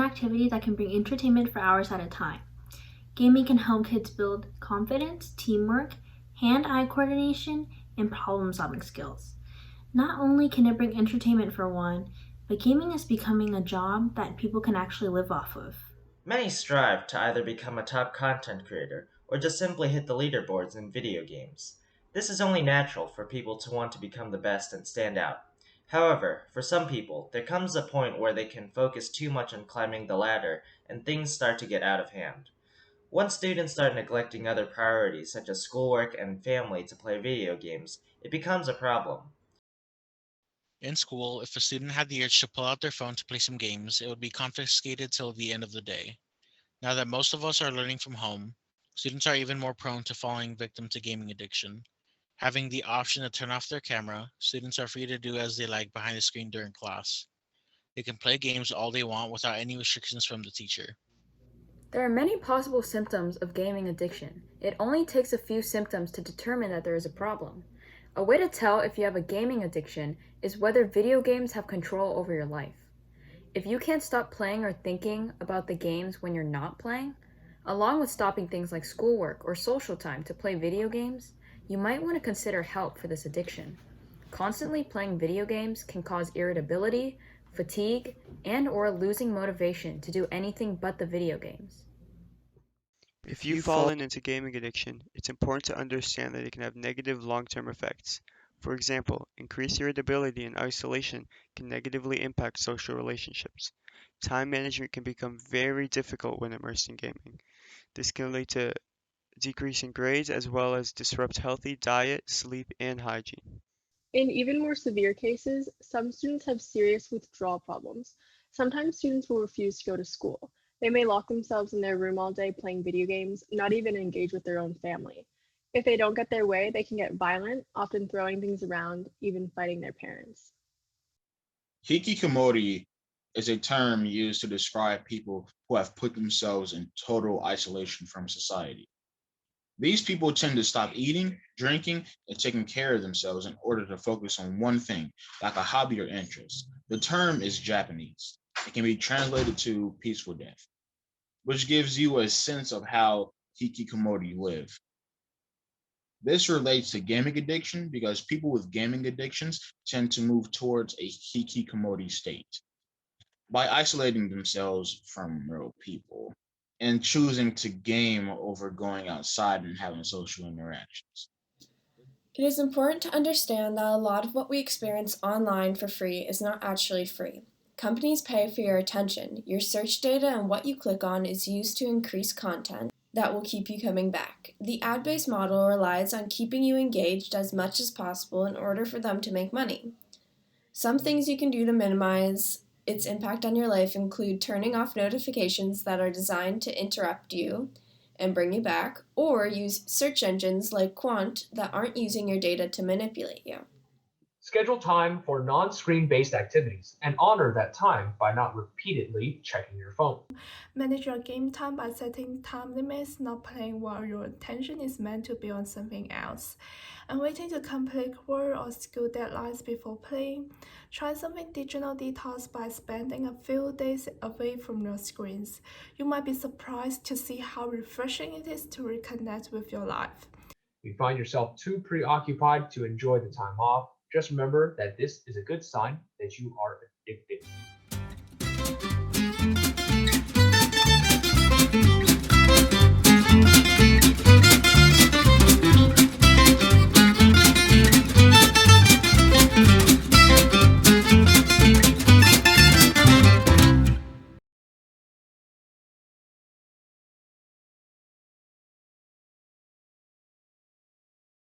activity that can bring entertainment for hours at a time. Gaming can help kids build confidence, teamwork, hand eye coordination, and problem solving skills. Not only can it bring entertainment for one, but gaming is becoming a job that people can actually live off of. Many strive to either become a top content creator or just simply hit the leaderboards in video games. This is only natural for people to want to become the best and stand out. However, for some people, there comes a point where they can focus too much on climbing the ladder and things start to get out of hand. Once students start neglecting other priorities such as schoolwork and family to play video games, it becomes a problem. In school, if a student had the urge to pull out their phone to play some games, it would be confiscated till the end of the day. Now that most of us are learning from home, students are even more prone to falling victim to gaming addiction. Having the option to turn off their camera, students are free to do as they like behind the screen during class. They can play games all they want without any restrictions from the teacher. There are many possible symptoms of gaming addiction. It only takes a few symptoms to determine that there is a problem. A way to tell if you have a gaming addiction is whether video games have control over your life. If you can't stop playing or thinking about the games when you're not playing, along with stopping things like schoolwork or social time to play video games, you might want to consider help for this addiction. Constantly playing video games can cause irritability, fatigue, and or losing motivation to do anything but the video games. If you've fallen into gaming addiction, it's important to understand that it can have negative long-term effects. For example, increased irritability and isolation can negatively impact social relationships. Time management can become very difficult when immersed in gaming. This can lead to decrease in grades as well as disrupt healthy diet, sleep, and hygiene. In even more severe cases, some students have serious withdrawal problems. Sometimes students will refuse to go to school. They may lock themselves in their room all day playing video games, not even engage with their own family. If they don't get their way, they can get violent, often throwing things around, even fighting their parents. Hikikomori is a term used to describe people who have put themselves in total isolation from society. These people tend to stop eating, drinking, and taking care of themselves in order to focus on one thing, like a hobby or interest. The term is Japanese. It can be translated to peaceful death, which gives you a sense of how hikikomori live. This relates to gaming addiction because people with gaming addictions tend to move towards a hikikomori state by isolating themselves from real people and choosing to game over going outside and having social interactions. It is important to understand that a lot of what we experience online for free is not actually free. Companies pay for your attention. Your search data and what you click on is used to increase content that will keep you coming back. The ad-based model relies on keeping you engaged as much as possible in order for them to make money. Some things you can do to minimize its impact on your life include turning off notifications that are designed to interrupt you and bring you back, or use search engines like Quant that aren't using your data to manipulate you. Schedule time for non-screen based activities and honor that time by not repeatedly checking your phone. Manage your game time by setting time limits, not playing while your attention is meant to be on something else, and waiting to complete work or school deadlines before playing. Try something digital detox by spending a few days away from your screens. You might be surprised to see how refreshing it is to reconnect with your life. If you find yourself too preoccupied to enjoy the time off, just remember that this is a good sign that you are addicted.